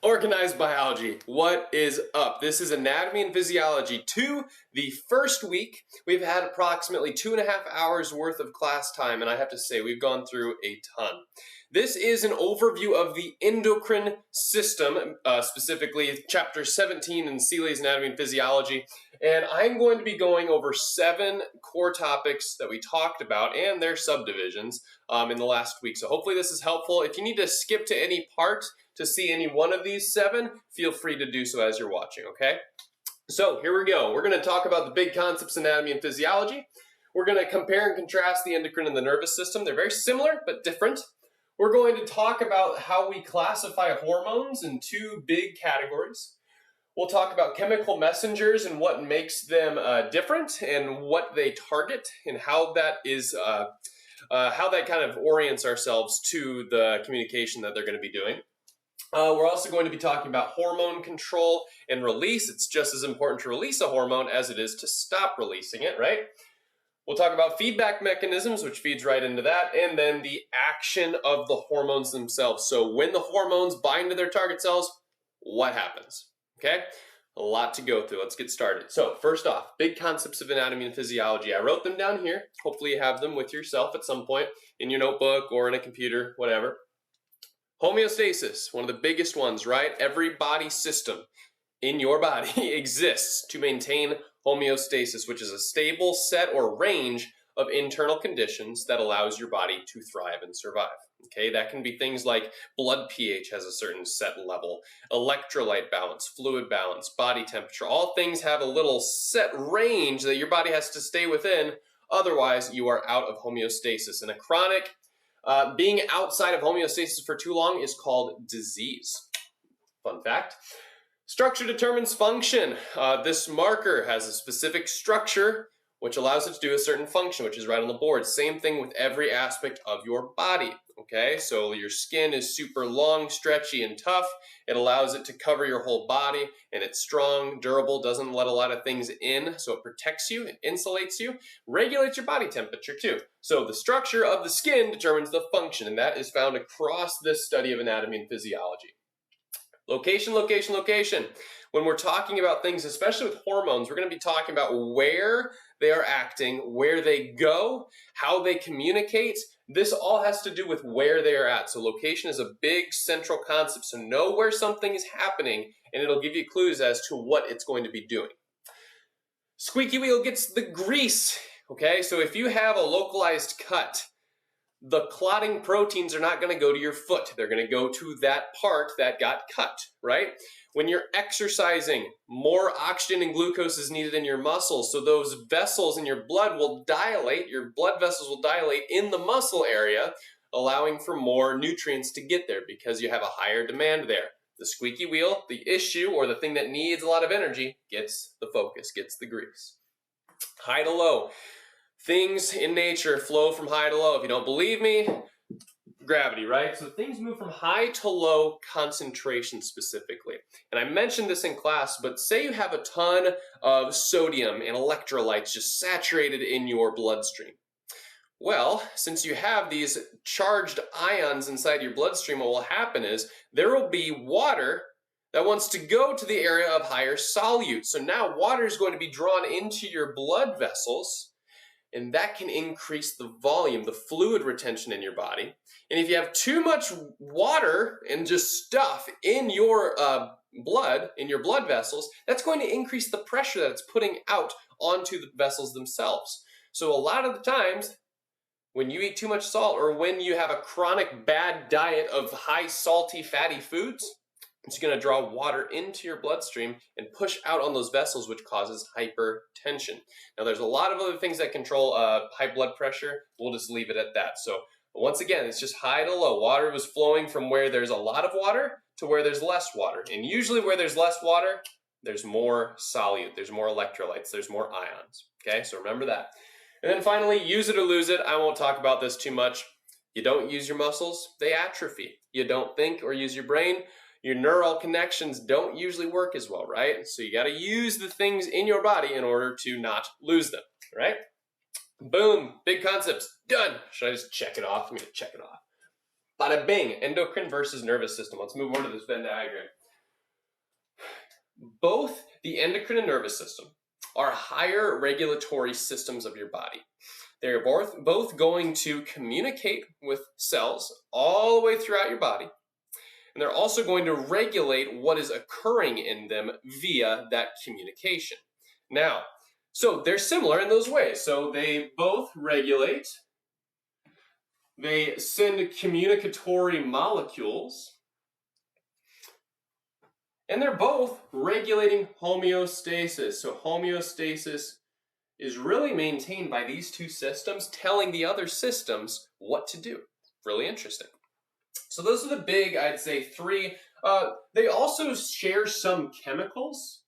Organized biology, what is up? This is Anatomy and Physiology 2, the first week. We've had approximately 2.5 hours worth of class time, and I have to say we've gone through a ton. This is an overview of the endocrine system, specifically chapter 17 in Seeley's Anatomy and Physiology, and I'm going to be going over 7 core topics that we talked about and their subdivisions in the last week. So hopefully this is helpful. If you need to skip to any part to see any one of these 7, feel free to do so as you're watching, okay? So here we go. We're going to talk about the big concepts in anatomy and physiology. We're going to compare and contrast the endocrine and the nervous system. They're very similar but different. We're going to talk about how we classify hormones in 2 big categories. We'll talk about chemical messengers and what makes them different and what they target and how that is how that kind of orients ourselves to the communication that they're going to be doing. We're also going to be talking about hormone control and release. It's just as important to release a hormone as it is to stop releasing it, right? We'll talk about feedback mechanisms, which feeds right into that, and then the action of the hormones themselves. So when the hormones bind to their target cells, what happens? Okay? A lot to go through. Let's get started. So first off, big concepts of anatomy and physiology. I wrote them down here. Hopefully you have them with yourself at some point in your notebook or in a computer, whatever. Homeostasis, one of the biggest ones, right? Every body system in your body exists to maintain homeostasis, which is a stable set or range of internal conditions that allows your body to thrive and survive. Okay, that can be things like blood pH has a certain set level, electrolyte balance, fluid balance, body temperature. All things have a little set range that your body has to stay within. Otherwise, you are out of homeostasis. And a chronic being outside of homeostasis for too long is called disease. Fun fact. Structure determines function. This marker has a specific structure which allows it to do a certain function, which is right on the board. Same thing with every aspect of your body. Okay, so your skin is super long, stretchy, and tough. It allows it to cover your whole body, and it's strong, durable, doesn't let a lot of things in, so it protects you, it insulates you, regulates your body temperature too. So the structure of the skin determines the function, and that is found across this study of anatomy and physiology. Location, location, location. When we're talking about things, especially with hormones, we're going to be talking about where they are acting, where they go, how they communicate. This all has to do with where they are at. So location is a big central concept. So know where something is happening, and it'll give you clues as to what it's going to be doing. Squeaky wheel gets the grease. Okay, so if you have a localized cut, the clotting proteins are not going to go to your foot. They're going to go to that part that got cut, right? When you're exercising, more oxygen and glucose is needed in your muscles, so those vessels in your blood will dilate, your blood vessels will dilate in the muscle area, allowing for more nutrients to get there because you have a higher demand there. The squeaky wheel, the issue, or the thing that needs a lot of energy, gets the focus, gets the grease. High to low. Things in nature flow from high to low. If you don't believe me, gravity, right? So things move from high to low concentration specifically. And I mentioned this in class, but say you have a ton of sodium and electrolytes just saturated in your bloodstream. Well, since you have these charged ions inside your bloodstream, what will happen is there will be water that wants to go to the area of higher solute. So now water is going to be drawn into your blood vessels, and that can increase the volume, the fluid retention in your body. And if you have too much water and just stuff in your blood, in your blood vessels, that's going to increase the pressure that it's putting out onto the vessels themselves. So a lot of the times, when you eat too much salt or when you have a chronic bad diet of high salty, fatty foods, it's going to draw water into your bloodstream and push out on those vessels, which causes hypertension. Now, there's a lot of other things that control high blood pressure. We'll just leave it at that. So once again, it's just high to low. Water was flowing from where there's a lot of water to where there's less water. And usually where there's less water, there's more solute, there's more electrolytes, there's more ions. Okay, so remember that. And then finally, use it or lose it. I won't talk about this too much. You don't use your muscles, they atrophy. You don't think or use your brain, your neural connections don't usually work as well, right? So you got to use the things in your body in order to not lose them, right? Boom, big concepts, done. Should I just check it off? I'm going to check it off. Bada bing, endocrine versus nervous system. Let's move on to this Venn diagram. Both the endocrine and nervous system are higher regulatory systems of your body. They're both going to communicate with cells all the way throughout your body. And they're also going to regulate what is occurring in them via that communication. Now, so they're similar in those ways. So they both regulate, they send communicatory molecules, and they're both regulating homeostasis. So homeostasis is really maintained by these two systems telling the other systems what to do. Really interesting. So those are the big, I'd say, three. They also share some chemicals.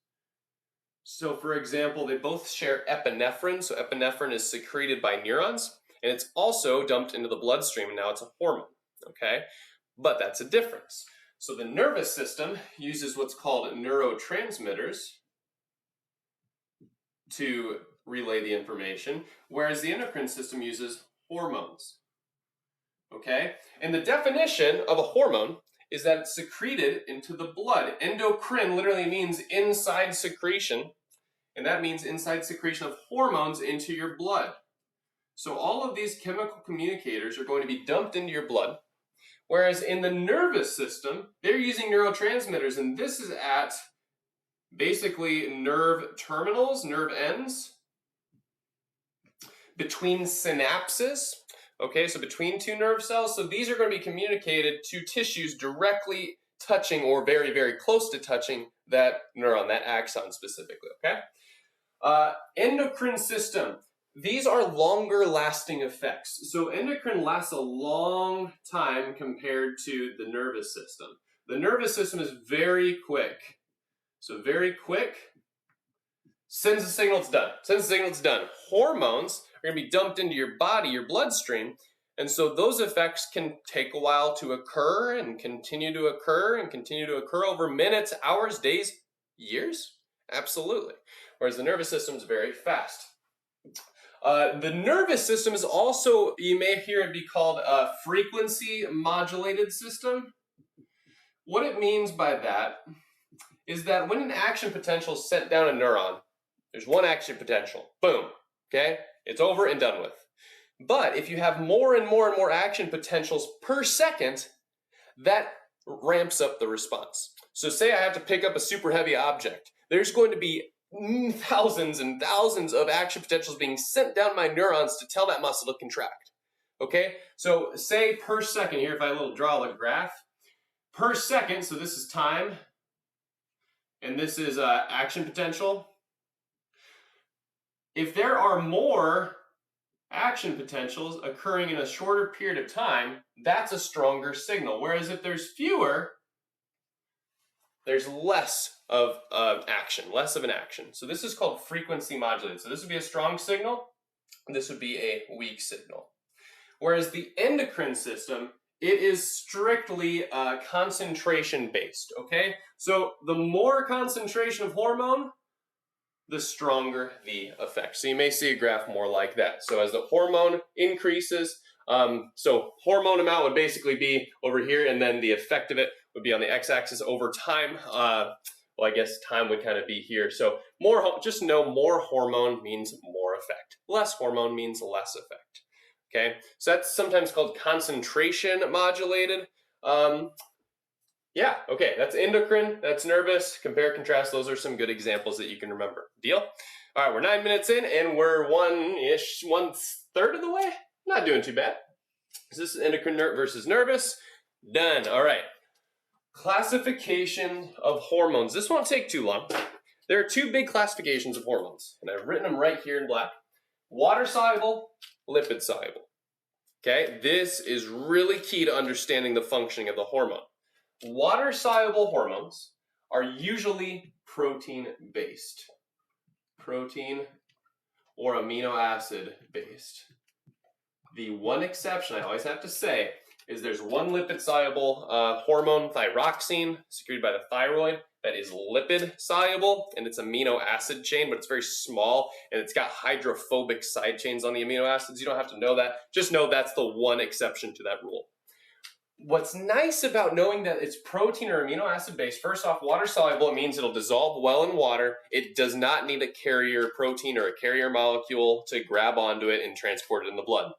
So for example, they both share epinephrine. So epinephrine is secreted by neurons, and it's also dumped into the bloodstream, and now it's a hormone, okay? But that's a difference. So the nervous system uses what's called neurotransmitters to relay the information, whereas the endocrine system uses hormones. Okay? And the definition of a hormone is that it's secreted into the blood. Endocrine literally means inside secretion, and that means inside secretion of hormones into your blood. So all of these chemical communicators are going to be dumped into your blood, whereas in the nervous system, they're using neurotransmitters, and this is at basically nerve terminals, nerve ends, between synapses. Okay, so between two nerve cells. So these are going to be communicated to tissues directly touching or very, very close to touching that neuron, that axon specifically, okay? Endocrine system. These are longer lasting effects. So endocrine lasts a long time compared to the nervous system. The nervous system is very quick. So very quick, sends a signal, it's done. Sends a signal, it's done. Hormones are going to be dumped into your body, your bloodstream, and so those effects can take a while to occur and continue to occur and continue to occur over minutes, hours, days, years? Absolutely. Whereas the nervous system is very fast. The nervous system is also, you may hear it be called a frequency modulated system. What it means by that is that when an action potential is sent down a neuron, there's one action potential, boom, okay? It's over and done with. But if you have more and more and more action potentials per second, that ramps up the response. So say I have to pick up a super heavy object. There's going to be thousands and thousands of action potentials being sent down my neurons to tell that muscle to contract. Okay? So say per second, here if I draw a little graph, per second, so this is time, and this is action potential. If there are more action potentials occurring in a shorter period of time, that's a stronger signal. Whereas if there's fewer, there's less of action, less of an action. So this is called frequency modulated. So this would be a strong signal, and this would be a weak signal. Whereas the endocrine system, it is strictly concentration based, okay? So the more concentration of hormone, the stronger the effect. So you may see a graph more like that. So as the hormone increases, so hormone amount would basically be over here, and then the effect of it would be on the x-axis over time. Well, I guess time would kind of be here. So just know more hormone means more effect. Less hormone means less effect. Okay, so that's sometimes called concentration modulated. Yeah, okay, that's endocrine, that's nervous, compare, contrast, those are some good examples that you can remember. Deal? All right, we're 9 minutes in, and we're one-third of the way. Not doing too bad. So this is endocrine versus nervous. Done, all right. Classification of hormones. This won't take too long. There are two big classifications of hormones, and I've written them right here in black. Water-soluble, lipid-soluble. Okay, this is really key to understanding the functioning of the hormone. Water-soluble hormones are usually protein-based. Protein or amino acid-based. The one exception I always have to say is there's one lipid-soluble hormone, thyroxine, secreted by the thyroid, that is lipid-soluble, and it's amino acid chain, but it's very small, and it's got hydrophobic side chains on the amino acids. You don't have to know that. Just know that's the one exception to that rule. What's nice about knowing that it's protein or amino acid based, first off, water soluble, it means it'll dissolve well in water. It does not need a carrier protein or a carrier molecule to grab onto it and transport it in the blood.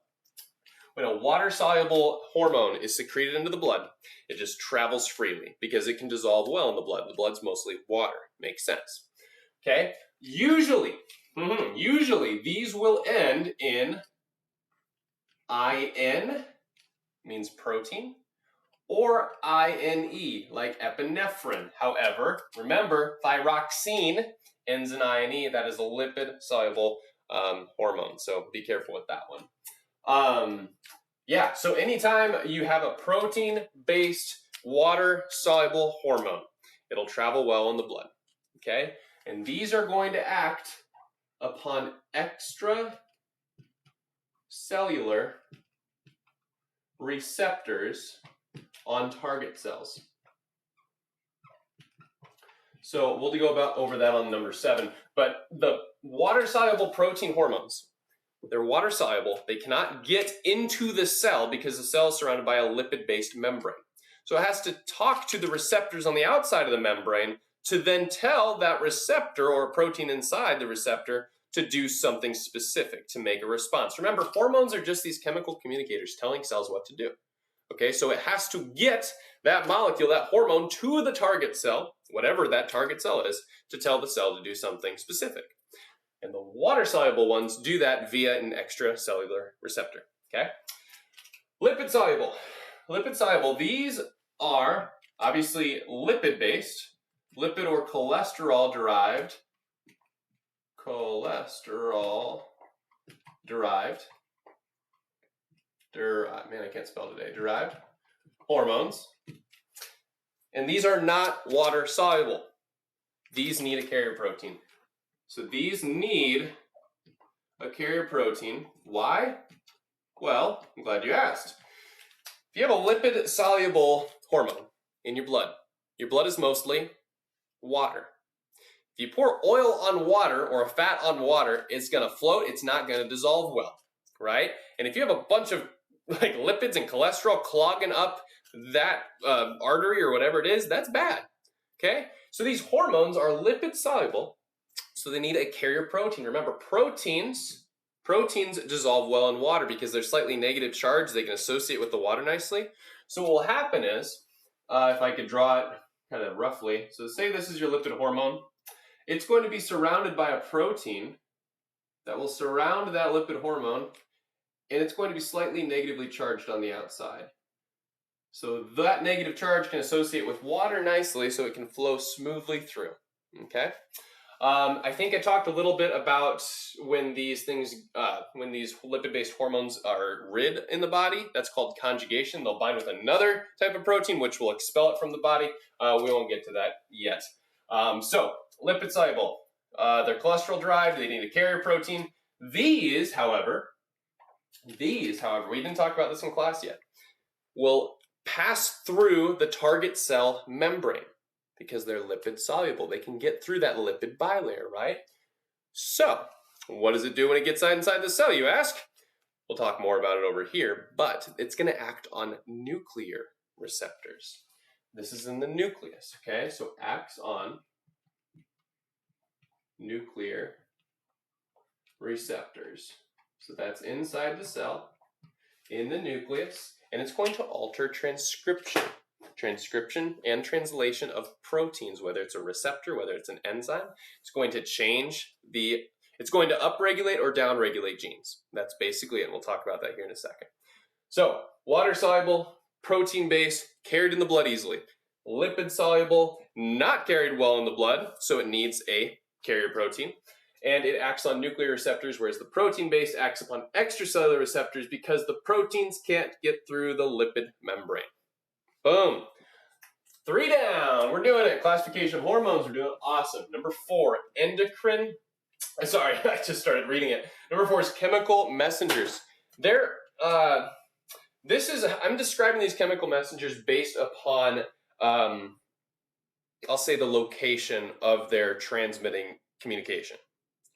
When a water-soluble hormone is secreted into the blood, it just travels freely because it can dissolve well in the blood. The blood's mostly water. Makes sense. Okay? Usually these will end in IN, means protein, or INE, like epinephrine. However, remember, thyroxine ends in INE. That is a lipid-soluble hormone, so be careful with that one. Yeah, so anytime you have a protein-based water-soluble hormone, it'll travel well in the blood, okay? And these are going to act upon extracellular receptors on target cells. So we'll go over that on number 7. But the water-soluble protein hormones, they're water soluble. They cannot get into the cell because the cell is surrounded by a lipid-based membrane. So it has to talk to the receptors on the outside of the membrane to then tell that receptor or a protein inside the receptor to do something specific, to make a response. Remember, hormones are just these chemical communicators telling cells what to do. Okay, so it has to get that molecule, that hormone, to the target cell, whatever that target cell is, to tell the cell to do something specific. And the water-soluble ones do that via an extracellular receptor, okay? Lipid-soluble. Lipid-soluble, these are obviously lipid-based, lipid or cholesterol-derived, man, I can't spell today, derived hormones. And these are not water-soluble. These need a carrier protein. So these need a carrier protein. Why? Well, I'm glad you asked. If you have a lipid-soluble hormone in your blood is mostly water. If you pour oil on water or a fat on water, it's going to float. It's not going to dissolve well, right? And if you have a bunch of like lipids and cholesterol clogging up that artery or whatever it is, that's bad, okay? So these hormones are lipid-soluble. So they need a carrier protein. Remember, proteins dissolve well in water because they're slightly negative charged. They can associate with the water nicely. So what will happen is, if I could draw it kind of roughly, so say this is your lipid hormone. It's going to be surrounded by a protein that will surround that lipid hormone, and it's going to be slightly negatively charged on the outside. So that negative charge can associate with water nicely so it can flow smoothly through, okay? I think I talked a little bit about when these lipid-based hormones are rid in the body. That's called conjugation. They'll bind with another type of protein, which will expel it from the body. We won't get to that yet. So, lipid-soluble. They're cholesterol-derived. They need a carrier protein. These, however, we didn't talk about this in class yet, will pass through the target cell membrane. Because they're lipid soluble. They can get through that lipid bilayer, right? So, what does it do when it gets inside the cell, you ask? We'll talk more about it over here, but it's going to act on nuclear receptors. This is in the nucleus, okay? So, acts on nuclear receptors. So, that's inside the cell, in the nucleus, and it's going to alter transcription and translation of proteins, whether it's a receptor, whether it's an enzyme. It's going to it's going to upregulate or downregulate genes. That's basically it, and we'll talk about that here in a second. So, water-soluble, protein-based, carried in the blood easily. Lipid-soluble, not carried well in the blood, so it needs a carrier protein. And it acts on nuclear receptors, whereas the protein-based acts upon extracellular receptors because the proteins can't get through the lipid membrane. Boom. 3 down. We're doing it. Classification of hormones. We're doing awesome. Number 4, endocrine. Sorry, I just started reading it. Number 4 is chemical messengers. I'm describing these chemical messengers based upon, I'll say the location of their transmitting communication.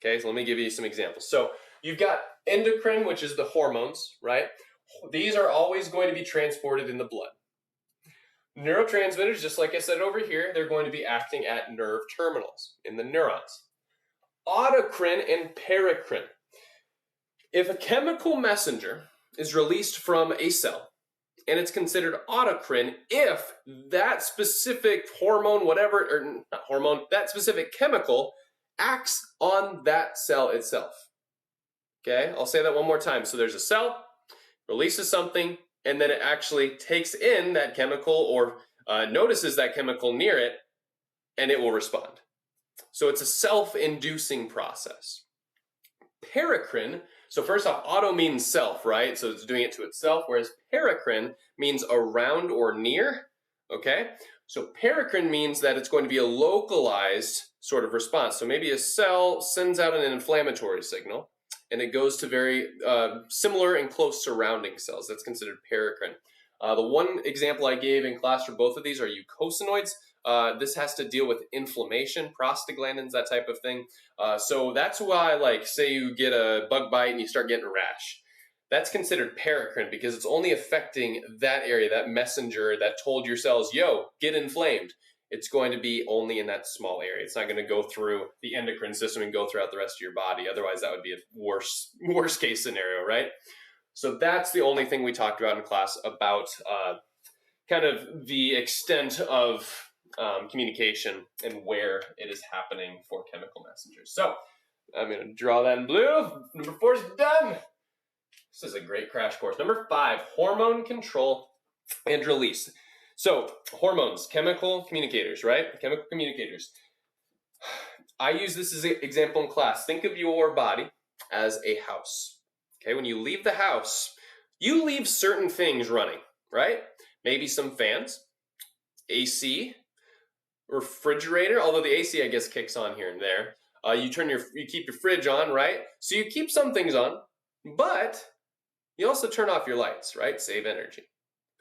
Okay, so let me give you some examples. So you've got endocrine, which is the hormones, right? These are always going to be transported in the blood. Neurotransmitters, just like I said over here, they're going to be acting at nerve terminals in the neurons. Autocrine and paracrine. If a chemical messenger is released from a cell, and it's considered autocrine if that specific hormone, whatever, or not hormone, that specific chemical acts on that cell itself. Okay, I'll say that one more time. So there's a cell, releases something, and then it actually takes in that chemical or notices that chemical near it, and it will respond. So it's a self-inducing process. Paracrine, so first off, auto means self, right? So it's doing it to itself, whereas paracrine means around or near, okay? So paracrine means that it's going to be a localized sort of response. So maybe a cell sends out an inflammatory signal, and it goes to very similar and close surrounding cells. That's considered paracrine. The one example I gave in class for both of these are eicosanoids. This has to deal with inflammation, prostaglandins, that type of thing. So that's why, like, say you get a bug bite and you start getting a rash. That's considered paracrine because it's only affecting that area, that messenger that told your cells, yo, get inflamed. It's going to be only in that small area. It's not going to go through the endocrine system and go throughout the rest of your body. Otherwise, that would be a worst case scenario, right? So that's the only thing we talked about in class about kind of the extent of communication and where it is happening for chemical messengers. So I'm going to draw that in blue. Number 4 is done. This is a great crash course. Number 5, hormone control and release. So hormones, chemical communicators, right? Chemical communicators. I use this as an example in class. Think of your body as a house. Okay, when you leave the house, you leave certain things running, right? Maybe some fans, AC, refrigerator, although the AC I guess kicks on here and there. You keep your fridge on, right? So you keep some things on, but you also turn off your lights, right? Save energy.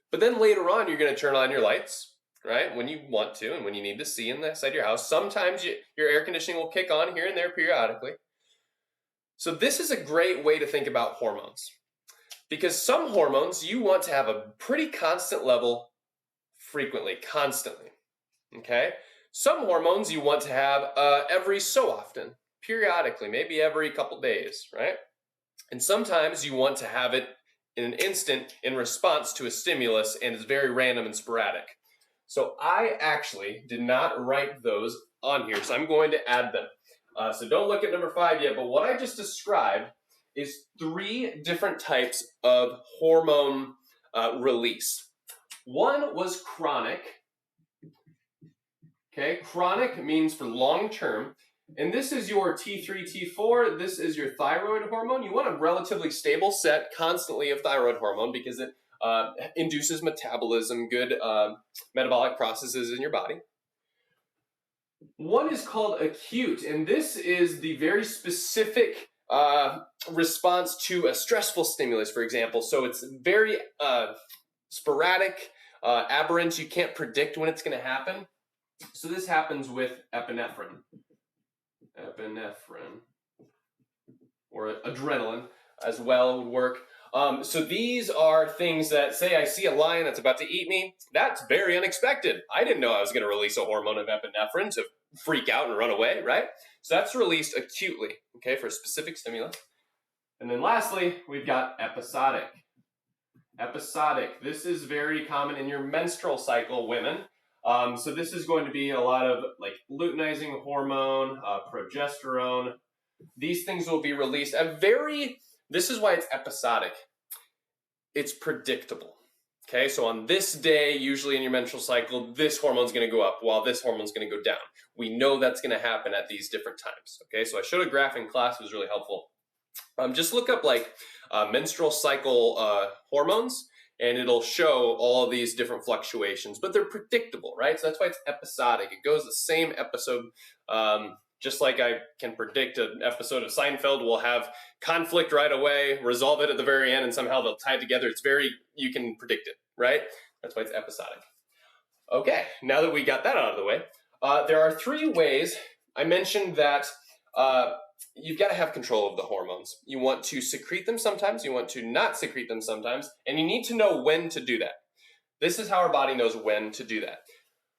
But then later on, you're going to turn on your lights, right? When you want to and when you need to see inside your house. Sometimes your air conditioning will kick on here and there periodically. So this is a great way to think about hormones. Because some hormones you want to have a pretty constant level frequently, constantly. Okay? Some hormones you want to have every so often, periodically, maybe every couple days, right? And sometimes you want to have it in an instant in response to a stimulus, and it's very random and sporadic. So I actually did not write those on here, so I'm going to add them. So don't look at number 5 yet, but what I just described is 3 different types of hormone release. One was chronic. Okay, chronic means for long term. And this is your T3, T4. This is your thyroid hormone. You want a relatively stable set constantly of thyroid hormone because it induces metabolism, good metabolic processes in your body. One is called acute, and this is the very specific response to a stressful stimulus, for example. So it's very sporadic, aberrant. You can't predict when it's going to happen. So this happens with epinephrine. Epinephrine, or adrenaline as well would work. So these are things that, say I see a lion that's about to eat me, that's very unexpected. I didn't know I was going to release a hormone of epinephrine to freak out and run away, right? So that's released acutely, okay, for a specific stimulus. And then lastly, we've got episodic. Episodic, this is very common in your menstrual cycle, women. So this is going to be a lot of like luteinizing hormone, progesterone. These things will be released at this is why it's episodic. It's predictable. Okay, so on this day, usually in your menstrual cycle, this hormone's going to go up while this hormone's going to go down. We know that's going to happen at these different times. Okay, so I showed a graph in class. It was really helpful. Just look up like menstrual cycle hormones, and it'll show all of these different fluctuations, but they're predictable, right? So that's why it's episodic. It goes the same episode, just like I can predict an episode of Seinfeld will have conflict right away, resolve it at the very end, and somehow they'll tie it together. You can predict it, right? That's why it's episodic. Okay, now that we got that out of the way, there are 3 ways. I mentioned that you've got to have control of the hormones. You want to secrete them sometimes, you want to not secrete them sometimes, and you need to know when to do that. This is how our body knows when to do that.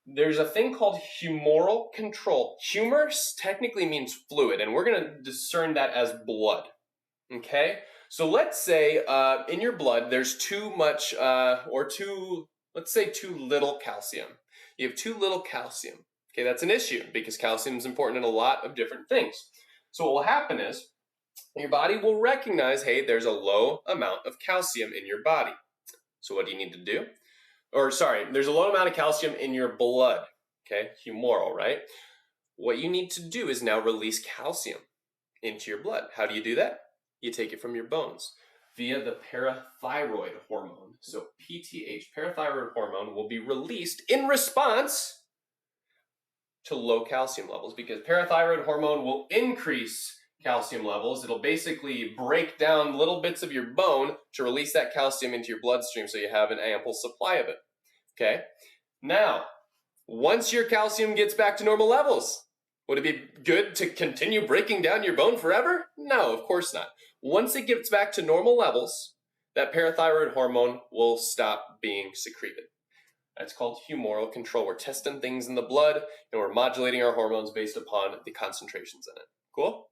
There's a thing called humoral control. Humor technically means fluid, and we're going to discern that as blood. Okay? So let's say in your blood there's too much let's say too little calcium. You have too little calcium. Okay, that's an issue because calcium is important in a lot of different things. So what will happen is your body will recognize, hey, there's a low amount of calcium in your body. So what do you need to do? There's a low amount of calcium in your blood, okay, humoral, right? What you need to do is now release calcium into your blood. How do you do that? You take it from your bones via the parathyroid hormone. So PTH, parathyroid hormone, will be released in response to low calcium levels because parathyroid hormone will increase calcium levels. It'll basically break down little bits of your bone to release that calcium into your bloodstream so you have an ample supply of it. Okay? Now, once your calcium gets back to normal levels, would it be good to continue breaking down your bone forever? No, of course not. Once it gets back to normal levels, that parathyroid hormone will stop being secreted. That's called humoral control. We're testing things in the blood and we're modulating our hormones based upon the concentrations in it. Cool?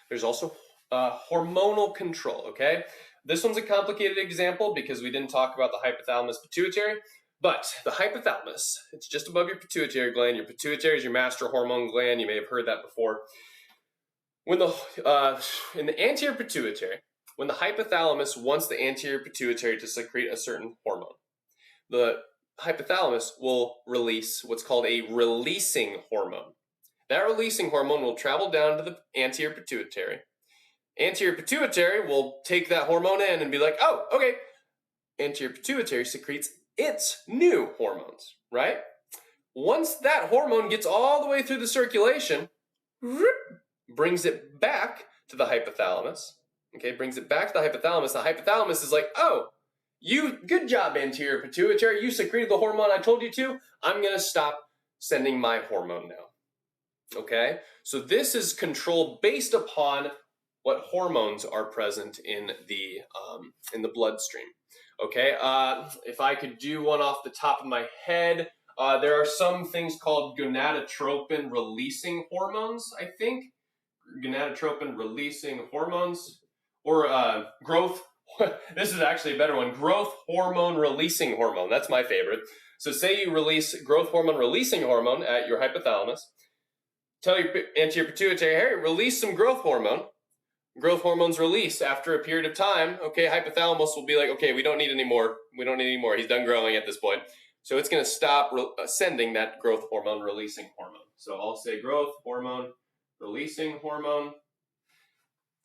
There's also hormonal control, okay? This one's a complicated example because we didn't talk about the hypothalamus pituitary, but the hypothalamus, it's just above your pituitary gland. Your pituitary is your master hormone gland. You may have heard that before. When in the anterior pituitary, when the hypothalamus wants the anterior pituitary to secrete a certain hormone, the hypothalamus will release what's called a releasing hormone. That releasing hormone will travel down to the anterior pituitary. Anterior pituitary will take that hormone in and be like, oh, okay. Anterior pituitary secretes its new hormones, right? Once that hormone gets all the way through the circulation, brings it back to the hypothalamus. Okay, brings it back to the hypothalamus. The hypothalamus is like, oh, good job, anterior pituitary. You secreted the hormone I told you to. I'm going to stop sending my hormone now. Okay, so this is control based upon what hormones are present in the bloodstream. Okay, if I could do one off the top of my head, there are some things called gonadotropin releasing hormones, I think. Gonadotropin releasing hormones, or growth. This is actually a better one. Growth hormone releasing hormone. That's my favorite. So say you release growth hormone releasing hormone at your hypothalamus. Tell your anterior pituitary, hey, release some growth hormone. Growth hormone's released after a period of time. Okay, hypothalamus will be like, okay, we don't need any more. We don't need any more. He's done growing at this point. So it's going to stop sending that growth hormone releasing hormone. So I'll say growth hormone releasing hormone.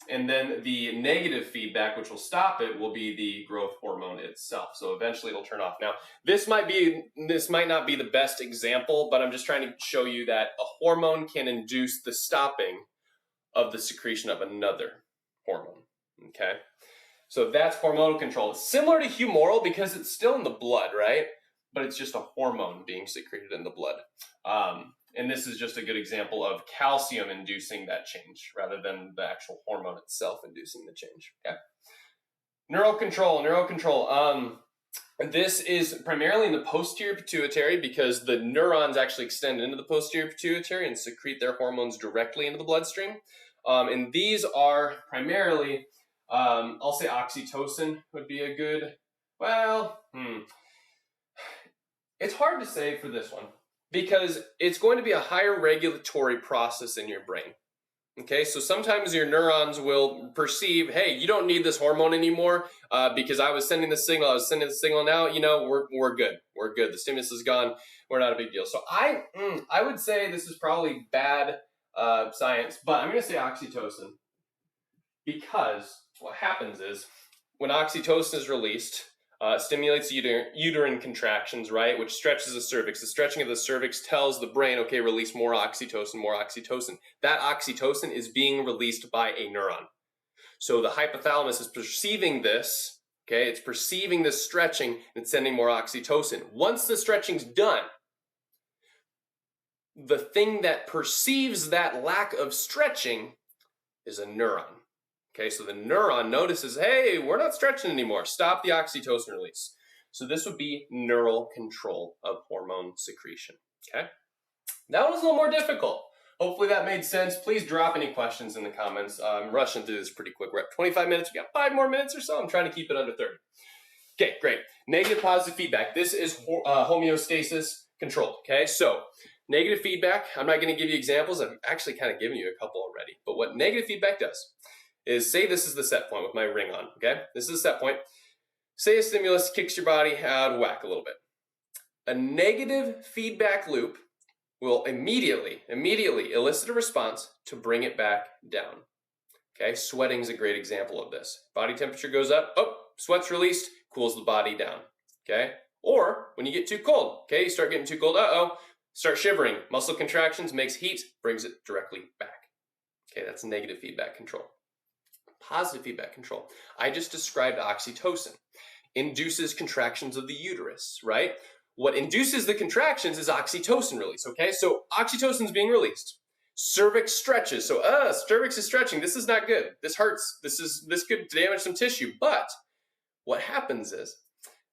And then the negative feedback, which will stop it, will be the growth hormone itself. So eventually it'll turn off. Now, this might not be the best example, but I'm just trying to show you that a hormone can induce the stopping of the secretion of another hormone. Okay? So that's hormonal control. It's similar to humoral because it's still in the blood, right? But it's just a hormone being secreted in the blood. And this is just a good example of calcium inducing that change rather than the actual hormone itself inducing the change. Okay. Neural control. This is primarily in the posterior pituitary because the neurons actually extend into the posterior pituitary and secrete their hormones directly into the bloodstream. And these are primarily, I'll say oxytocin would be a good, it's hard to say for this one, because it's going to be a higher regulatory process in your brain. Okay, so sometimes your neurons will perceive, hey, you don't need this hormone anymore because I was sending the signal. Now, we're good. We're good. The stimulus is gone. We're not a big deal. So I would say this is probably bad science, but I'm going to say oxytocin because what happens is when oxytocin is released, stimulates uterine contractions, right, which stretches the cervix. The stretching of the cervix tells the brain, okay, release more oxytocin, more oxytocin. That oxytocin is being released by a neuron. So the hypothalamus is perceiving this, okay, it's perceiving this stretching and it's sending more oxytocin. Once the stretching's done, the thing that perceives that lack of stretching is a neuron. Okay, so the neuron notices, hey, we're not stretching anymore. Stop the oxytocin release. So this would be neural control of hormone secretion, okay? That one was a little more difficult. Hopefully that made sense. Please drop any questions in the comments. I'm rushing through this pretty quick. We're at 25 minutes. We got 5 more minutes or so. I'm trying to keep it under 30. Okay, great. Negative, positive feedback. This is homeostasis controlled, okay? So negative feedback, I'm not going to give you examples. I've actually kind of given you a couple already. But what negative feedback does is, say this is the set point with my ring on, okay? This is the set point. Say a stimulus kicks your body out of whack a little bit. A negative feedback loop will immediately elicit a response to bring it back down. Okay, sweating is a great example of this. Body temperature goes up, oh, sweat's released, cools the body down. Okay, or when you get too cold, okay, you start getting too cold, start shivering. Muscle contractions makes heat, brings it directly back. Okay, that's negative feedback control. Positive feedback control. I just described oxytocin. Induces contractions of the uterus, right? What induces the contractions is oxytocin release, okay? So oxytocin is being released. Cervix stretches. So, cervix is stretching. This is not good. This hurts. This could damage some tissue. But what happens is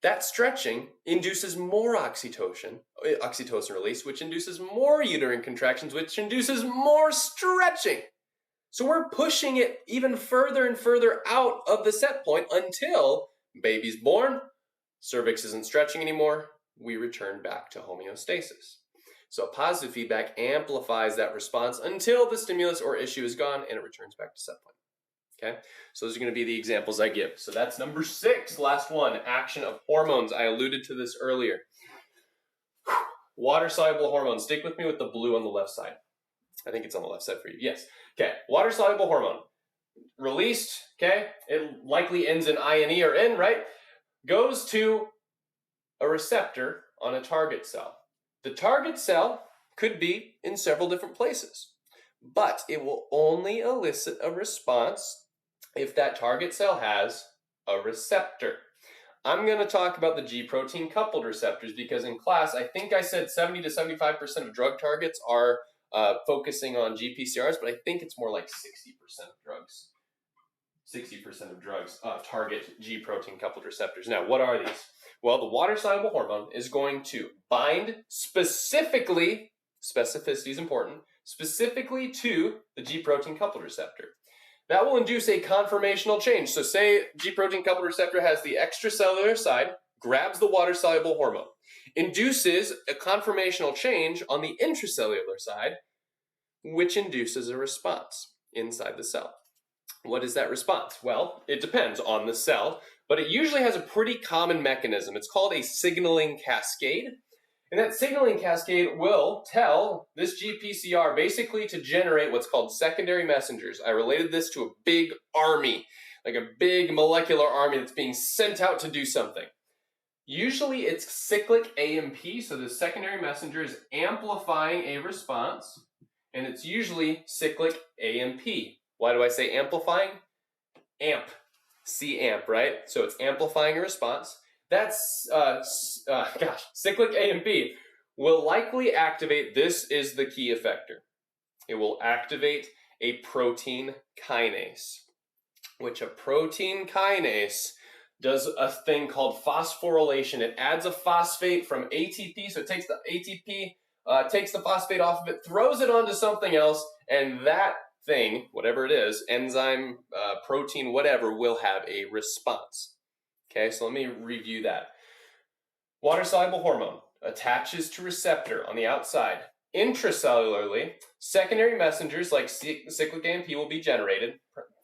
that stretching induces more oxytocin release, which induces more uterine contractions, which induces more stretching. So we're pushing it even further and further out of the set point until baby's born, cervix isn't stretching anymore, we return back to homeostasis. So positive feedback amplifies that response until the stimulus or issue is gone and it returns back to set point. Okay, so those are going to be the examples I give. So that's number 6, last one, action of hormones. I alluded to this earlier. Water-soluble hormones. Stick with me with the blue on the left side. I think it's on the left side for you. Yes. Okay, water-soluble hormone. Released, okay, it likely ends in INE or N, right? Goes to a receptor on a target cell. The target cell could be in several different places, but it will only elicit a response if that target cell has a receptor. I'm going to talk about the G protein coupled receptors because in class, I think I said 70 to 75% of drug targets are focusing on GPCRs, but I think it's more like 60% of drugs. 60% of drugs target G protein coupled receptors. Now, what are these? Well, the water-soluble hormone is going to bind specifically, specificity is important, specifically to the G protein coupled receptor. That will induce a conformational change. So say G protein coupled receptor has the extracellular side, grabs the water-soluble hormone, induces a conformational change on the intracellular side, which induces a response inside the cell. What is that response? Well, it depends on the cell, but it usually has a pretty common mechanism. It's called a signaling cascade. And that signaling cascade will tell this GPCR basically to generate what's called secondary messengers. I related this to a big army, like a big molecular army that's being sent out to do something. Usually it's cyclic AMP, so the secondary messenger is amplifying a response, and it's usually cyclic AMP. Why do I say amplifying? AMP, C-amp, right? So it's amplifying a response. That's, cyclic AMP will likely activate, this is the key effector. It will activate a protein kinase, which a protein kinase does a thing called phosphorylation. It adds a phosphate from ATP, so it takes the ATP, takes the phosphate off of it, throws it onto something else, and that thing, whatever it is, enzyme, protein, whatever, will have a response. Okay, so let me review that. Water-soluble hormone attaches to receptor on the outside. Intracellularly, secondary messengers like cyclic AMP will be generated,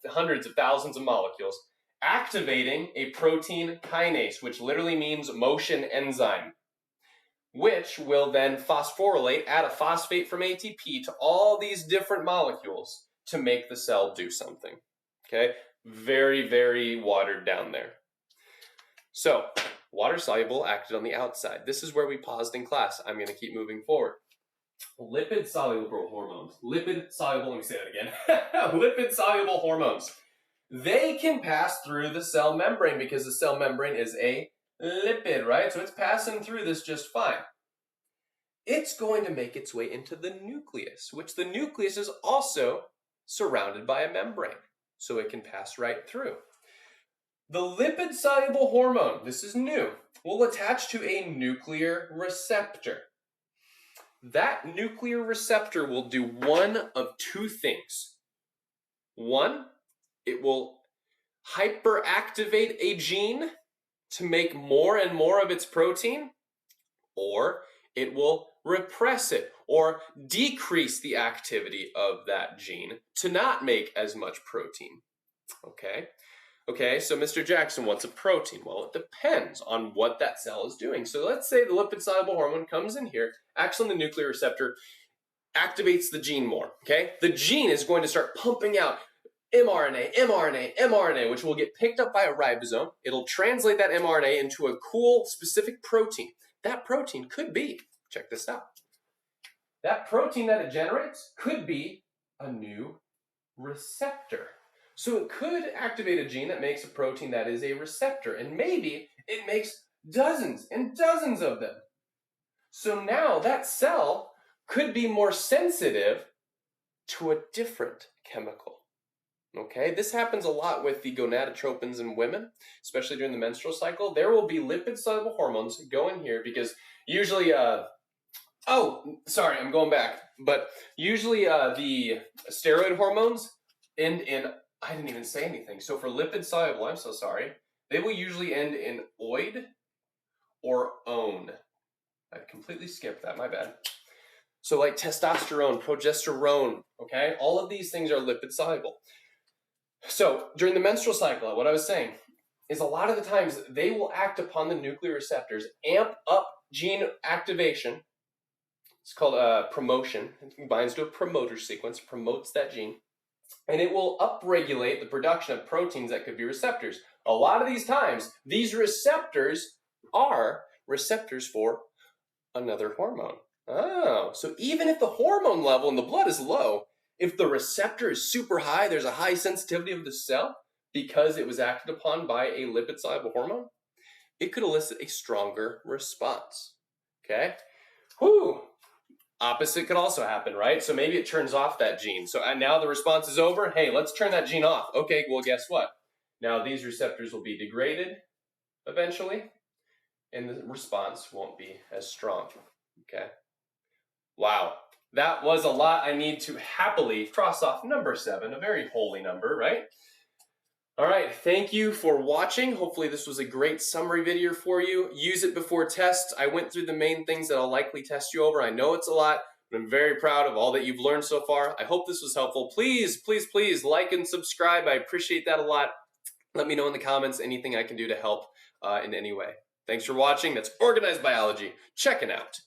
hundreds of thousands of molecules, activating a protein kinase, which literally means motion enzyme, which will then phosphorylate, add a phosphate from ATP to all these different molecules to make the cell do something. Okay, very, very watered down there. So, water-soluble acted on the outside. This is where we paused in class. I'm going to keep moving forward. Lipid-soluble hormones. Lipid-soluble, let me say that again. Lipid-soluble hormones. They can pass through the cell membrane because the cell membrane is a lipid, right? So it's passing through this just fine. It's going to make its way into the nucleus, which the nucleus is also surrounded by a membrane, so it can pass right through. The lipid-soluble hormone, this is new, will attach to a nuclear receptor. That nuclear receptor will do one of two things. One, it will hyperactivate a gene to make more and more of its protein, or it will repress it or decrease the activity of that gene to not make as much protein. Okay, so Mr. Jackson, what's a protein? Well, it depends on what that cell is doing. So let's say the lipid-soluble hormone comes in here, acts on the nuclear receptor, activates the gene more, okay? The gene is going to start pumping out mRNA, which will get picked up by a ribosome. It'll translate that mRNA into a cool, specific protein. That protein could be, check this out, that protein that it generates could be a new receptor. So it could activate a gene that makes a protein that is a receptor, and maybe it makes dozens and dozens of them. So now that cell could be more sensitive to a different chemical. Okay, this happens a lot with the gonadotropins in women, especially during the menstrual cycle. There will be lipid-soluble hormones go in here because usually, sorry, I'm going back. But usually the steroid hormones end in, I didn't even say anything. So for lipid-soluble, I'm so sorry, they will usually end in oid or own. I completely skipped that, my bad. So like testosterone, progesterone, okay? All of these things are lipid-soluble. So during the menstrual cycle, what I was saying is a lot of the times they will act upon the nuclear receptors, amp up gene activation. It's called promotion. It binds to a promoter sequence, promotes that gene, and it will upregulate the production of proteins that could be receptors. A lot of these times, these receptors are receptors for another hormone. Oh, so even if the hormone level in the blood is low, if the receptor is super high, there's a high sensitivity of the cell because it was acted upon by a lipid-soluble hormone, it could elicit a stronger response. Okay? Whew. Opposite could also happen, right? So maybe it turns off that gene. So now the response is over. Hey, let's turn that gene off. Okay, well, guess what? Now these receptors will be degraded eventually, and the response won't be as strong. Okay? Wow. That was a lot. I need to happily cross off number 7, a very holy number, right? All right, thank you for watching. Hopefully this was a great summary video for you. Use it before tests. I went through the main things that I'll likely test you over. I know it's a lot, but I'm very proud of all that you've learned so far. I hope this was helpful. Please, please, please like and subscribe. I appreciate that a lot. Let me know in the comments anything I can do to help in any way. Thanks for watching. That's Organized Biology. Checking out.